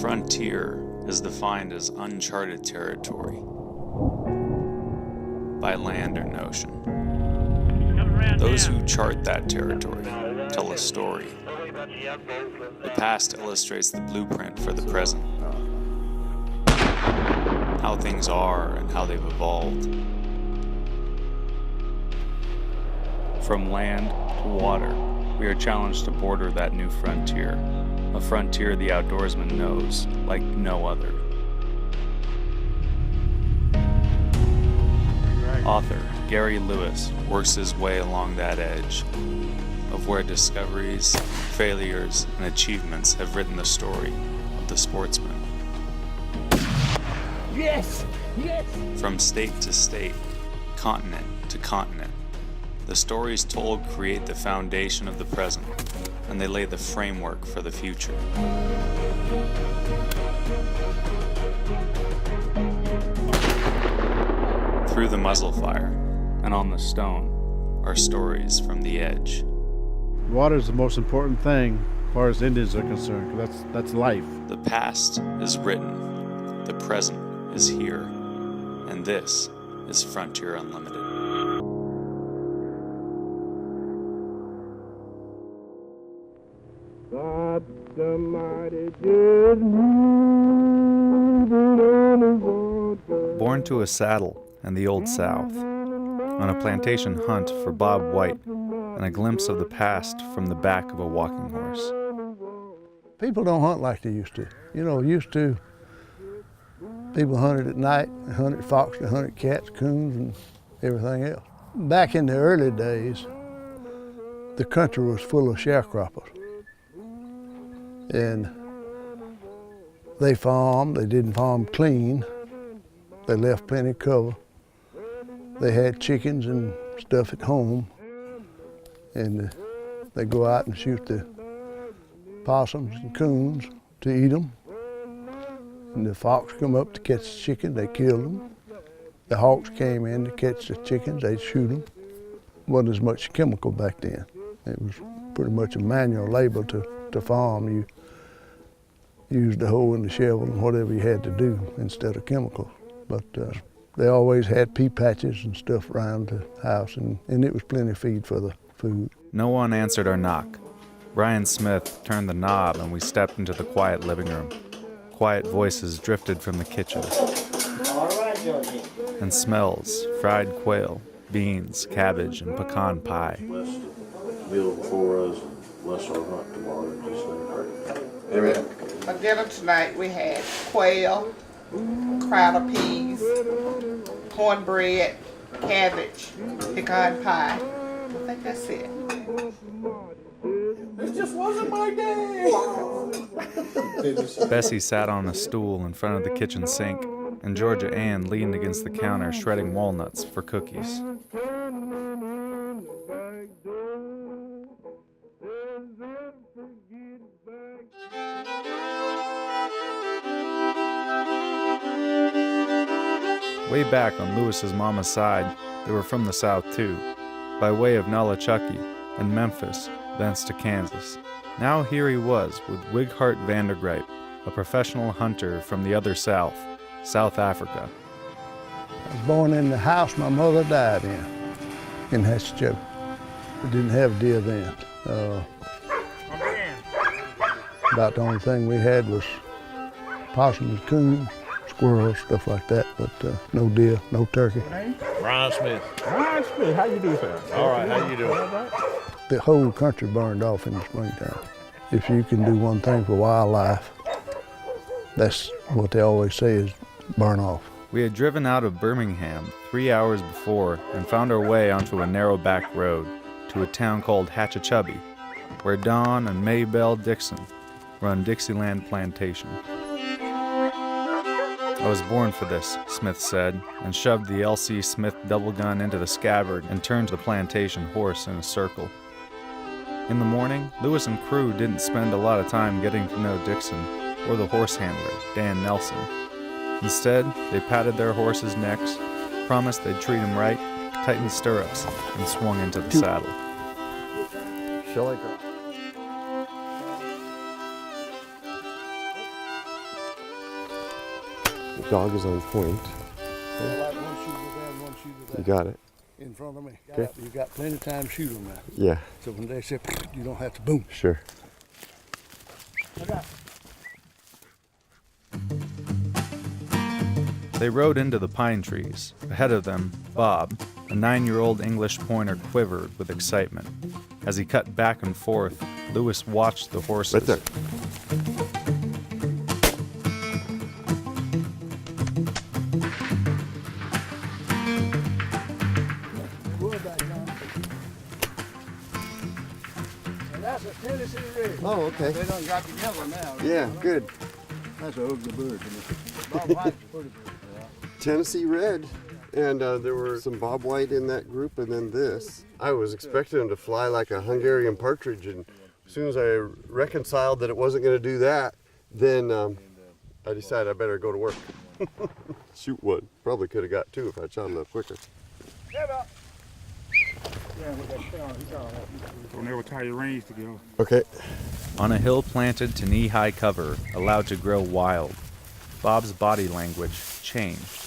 frontier is defined as uncharted territory by land or ocean. Those who chart that territory tell a story. The past illustrates the blueprint for the present, how things are and how they've evolved. From land to water, we are challenged to border that new frontier, a frontier the outdoorsman knows like no other. Author Gary Lewis works his way along that edge of where discoveries, failures, and achievements have written the story of the sportsman. Yes! Yes! From state to state, continent to continent, the stories told create the foundation of the present, and they lay the framework for the future. Through the muzzle fire and on the stone are stories from the edge. Water is the most important thing as far as Indians are concerned, 'cause that's life. The past is written, the present is here, and this is Frontier Unlimited. Born to a saddle in the Old South, on a plantation hunt for Bob White, and a glimpse of the past from the back of a walking horse. People don't hunt like they used to. Used to, people hunted at night, they hunted fox, they hunted cats, coons, and everything else. Back in the early days, the country was full of sharecroppers. And they farmed, they didn't farm clean. They left plenty of cover. They had chickens and stuff at home. And they go out and shoot the possums and coons to eat them. And the fox come up to catch the chicken, they killed them. The hawks came in to catch the chickens, they'd shoot them. Wasn't as much chemical back then. It was pretty much a manual labor to farm. You used the hoe and the shovel and whatever you had to do instead of chemicals. But they always had pea patches and stuff around the house, and it was plenty of feed for the food. No one answered our knock. Brian Smith turned the knob and we stepped into the quiet living room. Quiet voices drifted from the kitchen. All right, Georgie. And smells, fried quail, beans, cabbage, and pecan pie. Bless the meal before us, bless our hunt tomorrow. Amen. For dinner tonight we had quail, crowder peas, cornbread, cabbage, pecan pie. I think that's it. It just wasn't my day. Bessie sat on a stool in front of the kitchen sink, and Georgia Ann leaned against the counter shredding walnuts for cookies. Way back on Lewis's mama's side, they were from the South too, by way of Nolichucky and Memphis, thence to Kansas. Now here he was with Wighart Vandergripe, a professional hunter from the other South, South Africa. I was born in the house my mother died in Hatchetown. We didn't have deer then. About the only thing we had was possums, coons, squirrels, stuff like that, but no deer, no turkey. Brian Smith. Brian Smith, how you do, sir? All right, how you doing? The whole country burned off in the springtime. If you can do one thing for wildlife, that's what they always say is burn off. We had driven out of Birmingham 3 hours before and found our way onto a narrow back road to a town called Hatchachubby, where Don and Maybelle Dixon run Dixieland Plantation. I was born for this, Smith said, and shoved the L.C. Smith double gun into the scabbard and turned the plantation horse in a circle. In the morning, Lewis and crew didn't spend a lot of time getting to know Dixon or the horse handler, Dan Nelson. Instead, they patted their horses' necks, promised they'd treat him right, tightened stirrups, and swung into the saddle. Shall I go? Dog is on point. Like one shooter there, one shooter there. You got it. In front of me. Okay. You got plenty of time to shoot them now. Yeah, So when they say, you don't have to boom. sure. They rode into the pine trees. Ahead of them, Bob, a 9-year-old English pointer, quivered with excitement. As he cut back and forth, Lewis watched the horses. Right there. And that's a Tennessee Red. Oh, okay. They done got together now. Yeah, good. That's an ugly bird to me. Bob White's a pretty bird. Tennessee Red. And there were some Bob White in that group, and then this. I was expecting him to fly like a Hungarian partridge, and as soon as I reconciled that it wasn't going to do that, then I decided I better go to work. Shoot one. Probably could have got two if I'd shot a little quicker. Don't ever tie your reins together. Okay. On a hill planted to knee-high cover, allowed to grow wild, Bob's body language changed.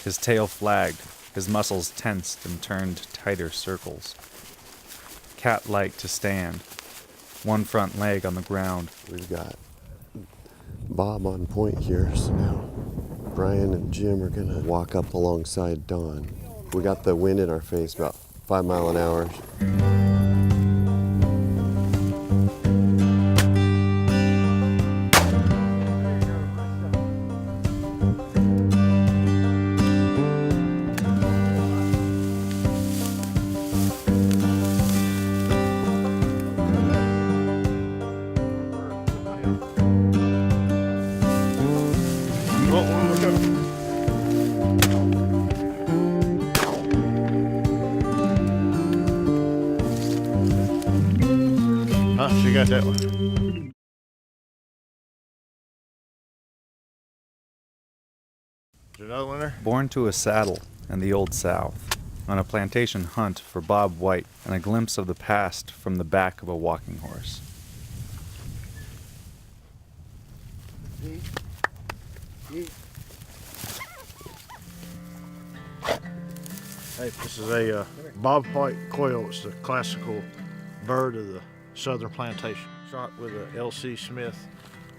His tail flagged, his muscles tensed and turned tighter circles. Cat-like to stand, one front leg on the ground. We've got Bob on point here, so now Brian and Jim are gonna walk up alongside Don. We got the wind in our face, about 5 miles an hour. She got that one. Is there another one there? Born to a saddle and the Old South, on a plantation hunt for Bob White and a glimpse of the past from the back of a walking horse. Hey, this is a Bob White Quail. It's the classical bird of the southern plantation. Shot with a L.C. Smith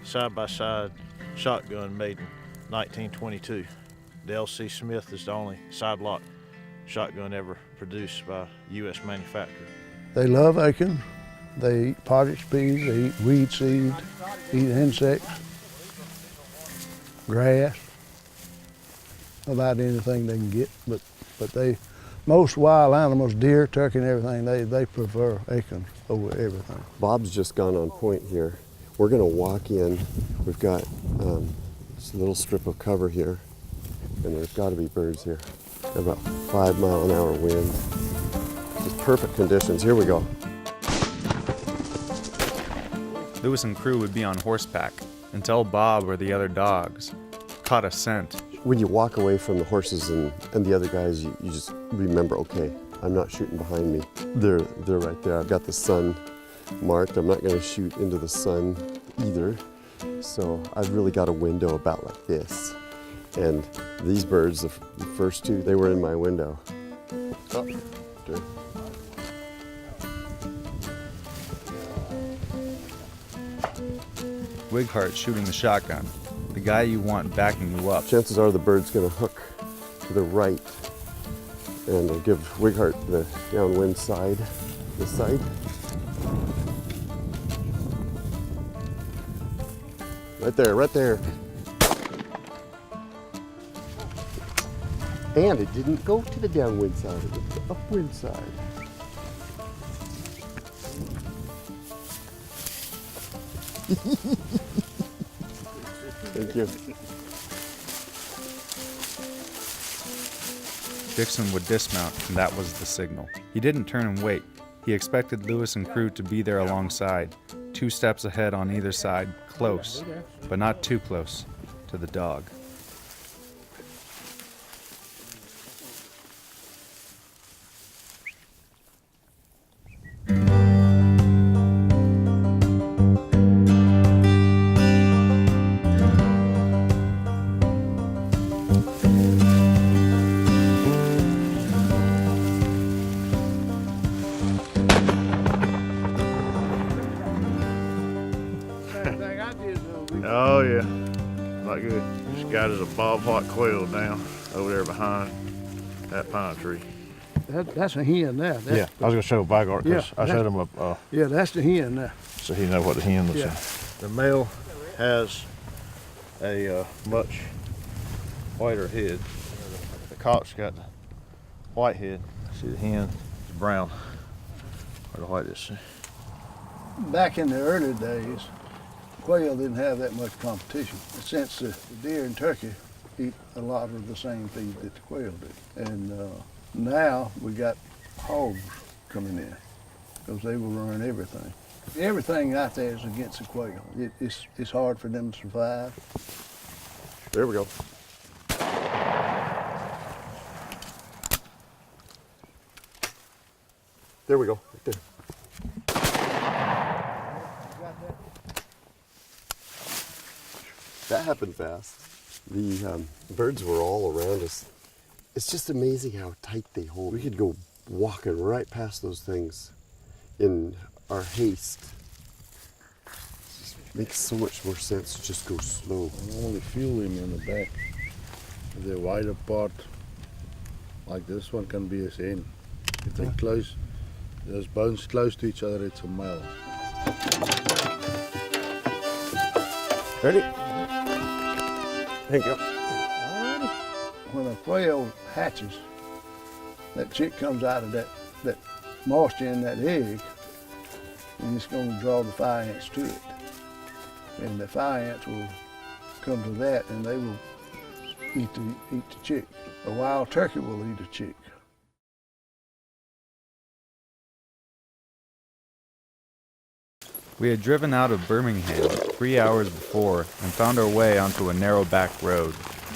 side-by-side shotgun made in 1922. The L.C. Smith is the only side-lock shotgun ever produced by a U.S. manufacturer. They love acorn. They eat pottage peas. They eat weed seed, eat insects, grass, about anything they can get. But most wild animals, deer, turkey, and everything, they prefer acorn over everything. Bob's just gone on point here. We're gonna walk in. We've got this little strip of cover here, and there's gotta be birds here. About 5 mile an hour wind. Just perfect conditions. Here we go. Lewis and crew would be on horseback until Bob or the other dogs caught a scent. When you walk away from the horses and the other guys, you just remember, okay, I'm not shooting behind me. They're right there. I've got the sun marked. I'm not gonna shoot into the sun either. So I've really got a window about like this. And these birds, the first two, they were in my window. Oh, there. Wighart shooting the shotgun, the guy you want backing you up. Chances are the bird's gonna hook to the right, and I'll give Wighart the downwind side, this side. Right there, right there. And it didn't go to the downwind side, it went to the upwind side. Thank you. Dixon would dismount, and that was the signal. He didn't turn and wait. He expected Lewis and crew to be there alongside, 2 steps ahead on either side, close, but not too close, to the dog. Oh yeah, not good. This guy is a bobwhite quail down over there behind that pine tree. That's a hen there. Yeah, I was gonna show Bygart because Yeah, I showed him Yeah, that's the hen there. so he know what the hen looks Yeah. like. The male has a much whiter head. The cock's got the white head. See, the hen is brown, or the white is. Back in the early days, quail didn't have that much competition. Since the deer and turkey eat a lot of the same feed that the quail do. And now we got hogs coming in because they will run everything. Everything out there is against the quail. It's hard for them to survive. There we go. There we go, right there. That happened fast. The birds were all around us. It's just amazing how tight they hold. We could go walking right past those things in our haste. It just makes so much more sense to just go slow. I only feel them in the back. If they're wide apart, like this one can be a hen. If they're close, those bones close to each other, it's a male. Ready? Thank you. When a quail hatches, that chick comes out of that moisture in that egg, and it's going to draw the fire ants to it. And the fire ants will come to that, and they will eat the chick. A wild turkey will eat a chick. We had driven out of Birmingham 3 hours before and found our way onto a narrow back road. I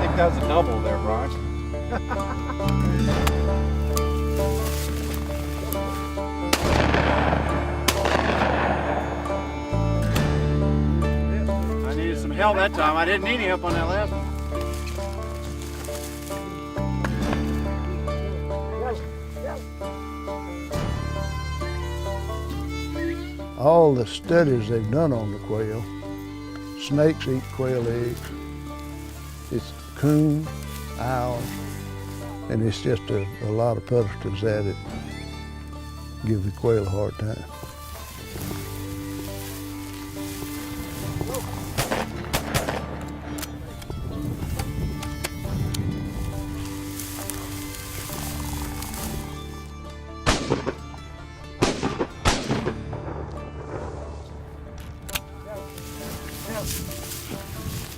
think that was a double there, Bryce. I needed some help that time. I didn't need any help on that last one. All the studies they've done on the quail, snakes eat quail eggs, it's coon, owls, and it's just a lot of predators at it give the quail a hard time.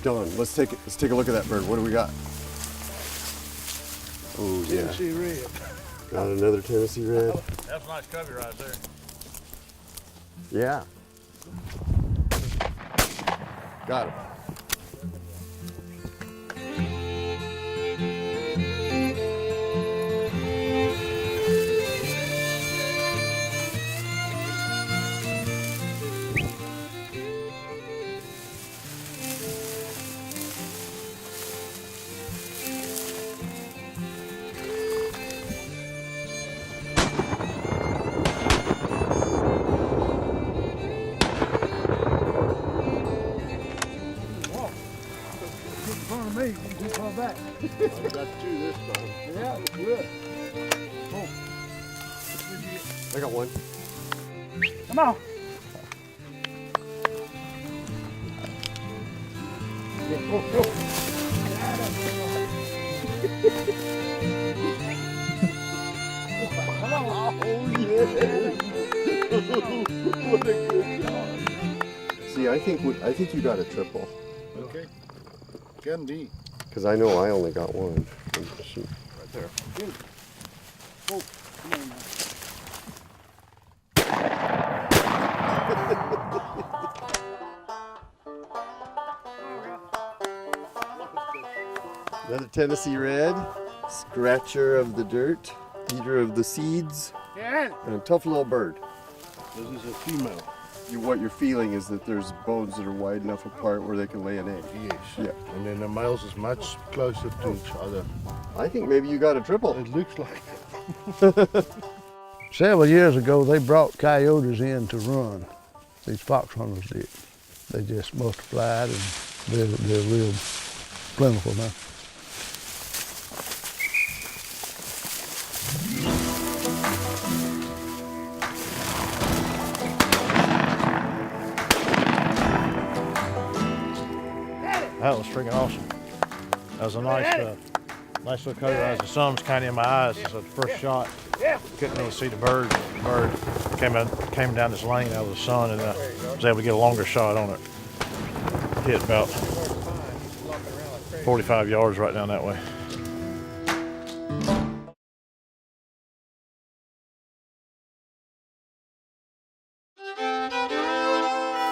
Don, let's take a look at that bird. What do we got? Oh yeah, Tennessee red. got another Tennessee red. That's a nice covey right there. Yeah. Got it. Me, you come back. I've got two this time. Yeah, good. I got one. Come on. See, I think you got a triple. Okay. Can be. Because I know I only got one. Shoot. Right there. Oh, come on now. Another Tennessee red, scratcher of the dirt, eater of the seeds, Yeah. and a tough little bird. This is a female. What you're feeling is that there's bones that are wide enough apart where they can lay an egg. Yes. Yeah. And then the males is much closer to each other. I think maybe you got a triple. It looks like Several years ago, they brought coyotes in to run. These fox hunters did. They just multiplied, and they're real plentiful now. That was freaking awesome. That was a nice little cover. As the sun was kind of in my eyes, so the first shot, couldn't really see the bird. The bird came down this lane out of the sun, and I was able to get a longer shot on it. Hit about 45 yards right down that way.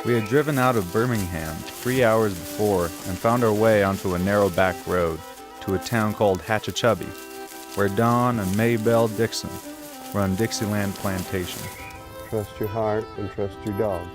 We had driven out of Birmingham 3 hours before and found our way onto a narrow back road to a town called Hatchachubby, where Don and Maybelle Dixon run Dixieland Plantation. Trust your heart and trust your dog.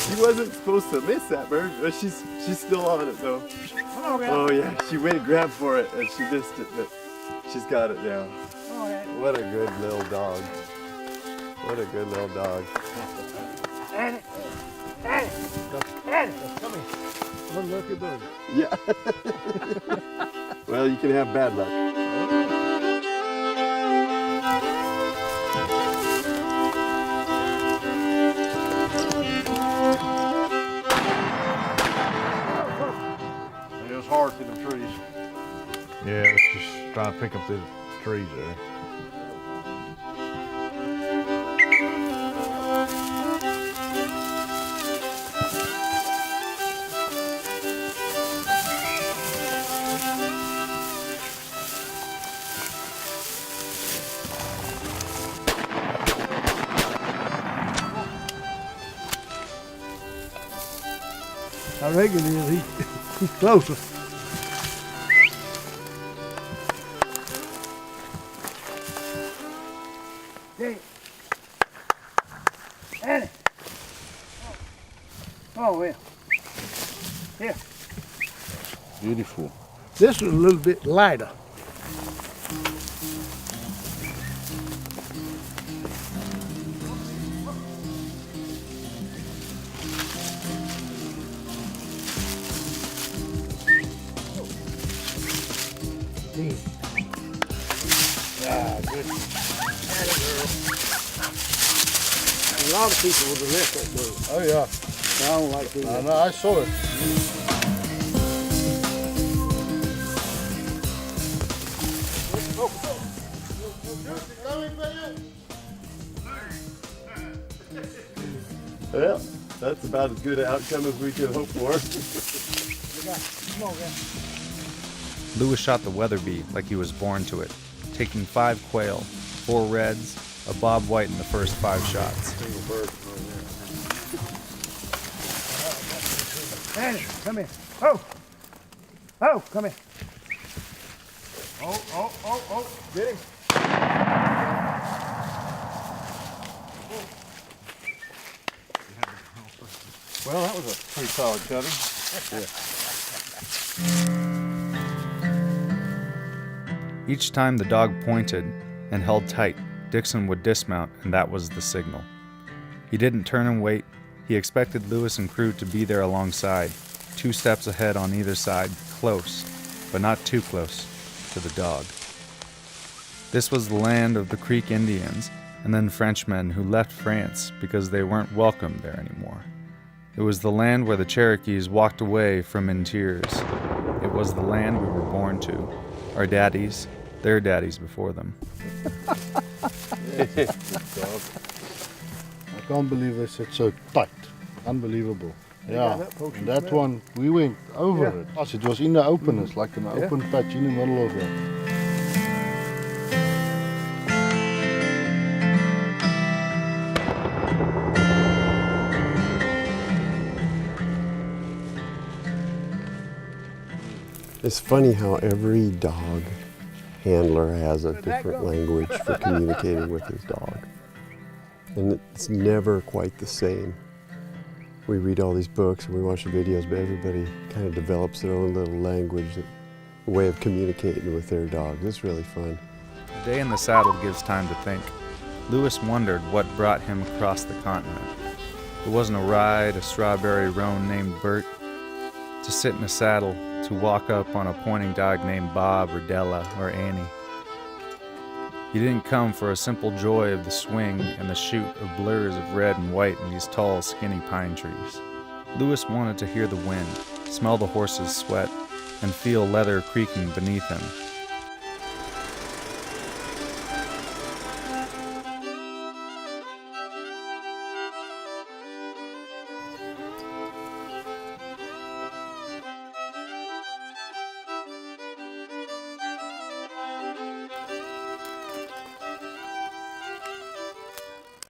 She wasn't supposed to miss that bird, but she's still on it though. Oh yeah, she went and grabbed for it and she missed it, but she's got it now. What a good little dog. What a good little dog. Come here. Unlucky bird. Yeah. Well, you can have bad luck. It was hard through them trees. Yeah, it's just trying to pick them through the trees there. I reckon he's closer. Hey. Annie. Oh, well. Here. Beautiful. This was a little bit lighter. A lot of people would have left that bird. Oh yeah. I don't like doing I that. know, I saw it. Well, that's about as good an outcome as we could hope for. Come on, guys. Lewis shot the Weatherby like he was born to it, taking 5 quail, 4 reds, a bob white in the first 5 shots. Annie, come here. Oh. Oh, come here. Oh. Get him. Well, that was a pretty solid cutting. Each time the dog pointed and held tight, Dixon would dismount, and that was the signal. He didn't turn and wait. He expected Lewis and crew to be there alongside, 2 steps ahead on either side, close, but not too close, to the dog. This was the land of the Creek Indians, and then Frenchmen who left France because they weren't welcome there anymore. It was the land where the Cherokees walked away from in tears. It was the land we were born to. Our daddies, their daddies before them. I can't believe they sit so tight. Unbelievable. Yeah, and that one, we went over it. Yes, it was in the open, it's like an open patch in the middle of it. It's funny how every dog handler has a different language for communicating with his dog. And it's never quite the same. We read all these books and we watch the videos, but everybody kind of develops their own little language, a way of communicating with their dogs. It's really fun. A day in the saddle gives time to think. Lewis wondered what brought him across the continent. It wasn't a ride, a strawberry roan named Bert, to sit in a saddle, to walk up on a pointing dog named Bob or Della or Annie. He didn't come for a simple joy of the swing and the shoot of blurs of red and white in these tall, skinny pine trees. Lewis wanted to hear the wind, smell the horses' sweat, and feel leather creaking beneath him.